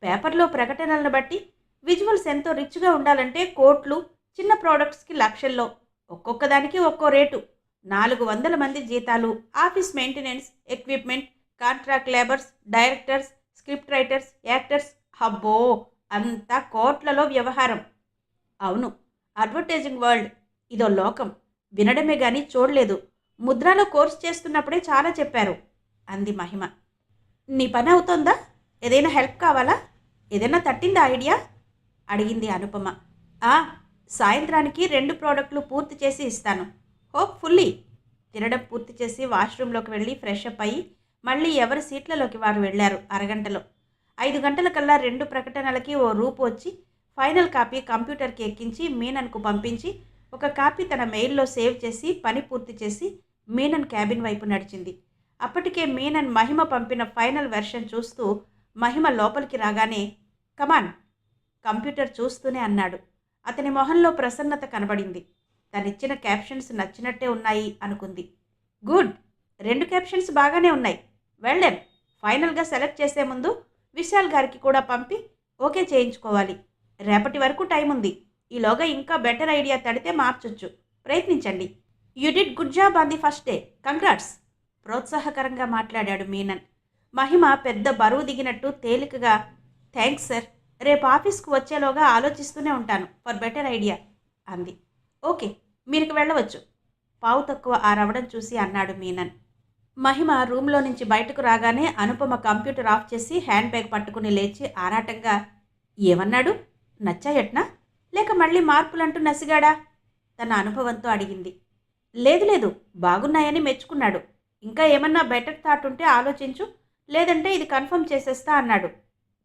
పేపర్లో ప్రకటనలను బట్టి విజువల్స్ ఎంతో రిచ్గా ఉండాలంటే కోట్లు, చిన్న ప్రోడక్ట్స్కి లక్షల్లో, ఒక్కొక్క దానికి ఒక్కో రేటు. 400 మంది జీతాలు, office maintenance, equipment, contract labours, directors, script writers, actors. అబ్బో, అంతా కోట్లలో వ్యవహారం. అవును, అడ్వర్టైజింగ్ వరల్డ్ ఇదో లోకం. వినడమే కానీ చూడలేదు. ముద్రాలో కోర్స్ చేస్తున్నప్పుడే చాలా చెప్పారు అంది మహిమ. నీ పని అవుతోందా? ఏదైనా హెల్ప్ కావాలా? ఏదైనా తట్టిందా ఐడియా అడిగింది అనుపమ. సాయంత్రానికి 2 ప్రోడక్ట్లు పూర్తి చేసి ఇస్తాను. హోప్ఫుల్లీ. తినడం పూర్తి చేసి వాష్రూమ్లోకి వెళ్ళి ఫ్రెష్ అప్ అయ్యి మళ్ళీ ఎవరి సీట్లలోకి వారు వెళ్ళారు. అరగంటలో 5 గంటలకల్లా 2 ప్రకటనలకి ఓ రూపు వచ్చి ఫైనల్ కాపీ కంప్యూటర్కి ఎక్కించి మీనన్కు పంపించి ఒక కాపీ తన మెయిల్లో సేవ్ చేసి పని పూర్తి చేసి మీనన్ క్యాబిన్ వైపు నడిచింది. అప్పటికే మీనన్ మహిమ పంపిన ఫైనల్ వెర్షన్ చూస్తూ మహిమ లోపలికి రాగానే కమాన్ కంప్యూటర్ చూస్తూనే అన్నాడు. అతని మొహంలో ప్రసన్నత కనబడింది. తనిచ్చిన క్యాప్షన్స్ నచ్చినట్టే ఉన్నాయి అనుకుంది. గుడ్, 2 క్యాప్షన్స్ బాగానే ఉన్నాయి. వెళ్ళాం. ఫైనల్గా సెలెక్ట్ చేసే ముందు విశాల్ గారికి కూడా పంపి ఓకే చేయించుకోవాలి. రేపటి వరకు టైం ఉంది. ఈలోగా ఇంకా బెటర్ ఐడియా తడితే మార్చొచ్చు. ప్రయత్నించండి. You did good job on the first day. Congrats ప్రోత్సాహకరంగా మాట్లాడాడు మీనన్. మహిమ పెద్ద బరువు దిగినట్టు తేలికగా థ్యాంక్స్ సార్, రేపు ఆఫీస్కు వచ్చేలోగా ఆలోచిస్తూనే ఉంటాను ఫర్ బెటర్ ఐడియా అంది. ఓకే, మీరుకు వెళ్ళవచ్చు. పావు తక్కువ రవడం చూసి అన్నాడు మీనన్. మహిమ రూమ్లో నుంచి బయటకు రాగానే అనుపమ కంప్యూటర్ ఆఫ్ చేసి హ్యాండ్ బ్యాగ్ పట్టుకుని లేచి ఆరాటంగా ఏమన్నాడు? నచ్చాయట్నా లేక మళ్ళీ మార్పులంటూ నసిగాడా తన అనుభవంతో అడిగింది. లేదు, బాగున్నాయని మెచ్చుకున్నాడు. ఇంకా ఏమన్నా బెటర్ థాట్ ఉంటే ఆలోచించు, లేదంటే ఇది కన్ఫర్మ్ చేసేస్తా అన్నాడు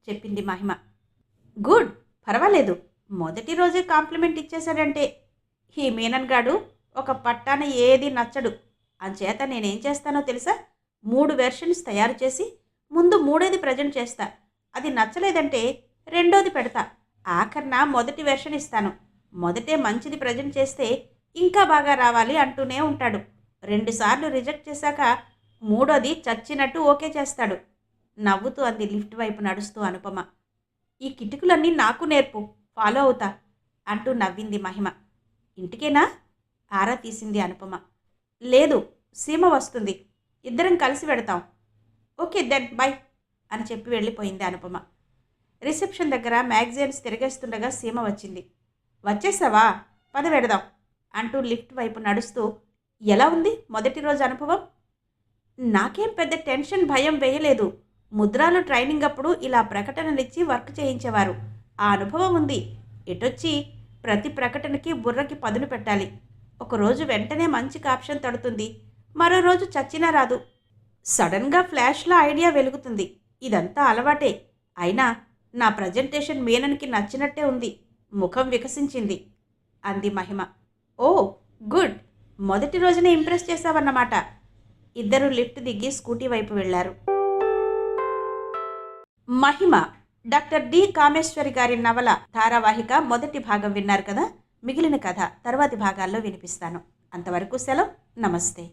చెప్పింది మహిమ. గుడ్, పర్వాలేదు. మొదటి రోజే కాంప్లిమెంట్ ఇచ్చేశాడంటే ఈ మీనన్ గాడు ఒక పట్టాన ఏది నచ్చడు. అంచేత నేనేం చేస్తానో తెలుసా? 3 వెర్షన్స్ తయారు చేసి ముందు మూడోది ప్రజెంట్ చేస్తా. అది నచ్చలేదంటే రెండోది పెడతా. ఆఖర్న మొదటి వెర్షన్ ఇస్తాను. మొదటే మంచిది ప్రజెంట్ చేస్తే ఇంకా బాగా రావాలి అంటూనే ఉంటాడు. 2 సార్లు రిజెక్ట్ చేశాక మూడోది చచ్చినట్టు ఓకే చేస్తాడు. నవ్వుతూ అంది లిఫ్ట్ వైపు నడుస్తూ అనుపమ. ఈ కిటుకులన్నీ నాకు నేర్పు, ఫాలో అవుతా అంటూ నవ్వింది మహిమ. ఇంటికేనా? ఆరా తీసింది అనుపమ. లేదు, సీమ వస్తుంది, ఇద్దరం కలిసి వెడతాం. ఓకే దెన్ బై అని చెప్పి వెళ్ళిపోయింది అనుపమ. రిసెప్షన్ దగ్గర మ్యాగజైన్స్ తిరిగేస్తుండగా సీమ వచ్చింది. వచ్చేసావా? పద వెడదాం అంటూ లిఫ్ట్ వైపు నడుస్తూ, ఎలా ఉంది మొదటి రోజు అనుభవం? నాకేం పెద్ద టెన్షన్ భయం వేయలేదు. ముద్రాలు ట్రైనింగ్ అప్పుడు ఇలా ప్రకటనలిచ్చి వర్క్ చేయించేవారు. ఆ అనుభవం ఉంది. ఎటొచ్చి ప్రతి ప్రకటనకి బుర్రకి పదును పెట్టాలి. ఒకరోజు వెంటనే మంచి కాప్షన్ తడుతుంది, మరో రోజు చచ్చినా రాదు. సడన్గా ఫ్లాష్లో ఐడియా వెలుగుతుంది. ఇదంతా అలవాటే. అయినా నా ప్రజెంటేషన్ మీనన్కి నచ్చినట్టే ఉంది. ముఖం వికసించింది అంది మహిమ. ఓ గుడ్, మొదటి రోజునే ఇంప్రెస్ చేశావన్నమాట. ఇద్దరు లిఫ్ట్ దిగి స్కూటీ వైపు వెళ్లారు. మహిమ డాక్టర్ డి కామేశ్వరి గారి నవల ధారావాహిక మొదటి భాగం విన్నారు కదా. మిగిలిన కథ తర్వాతి భాగాల్లో వినిపిస్తాను. అంతవరకు సెలవు. నమస్తే.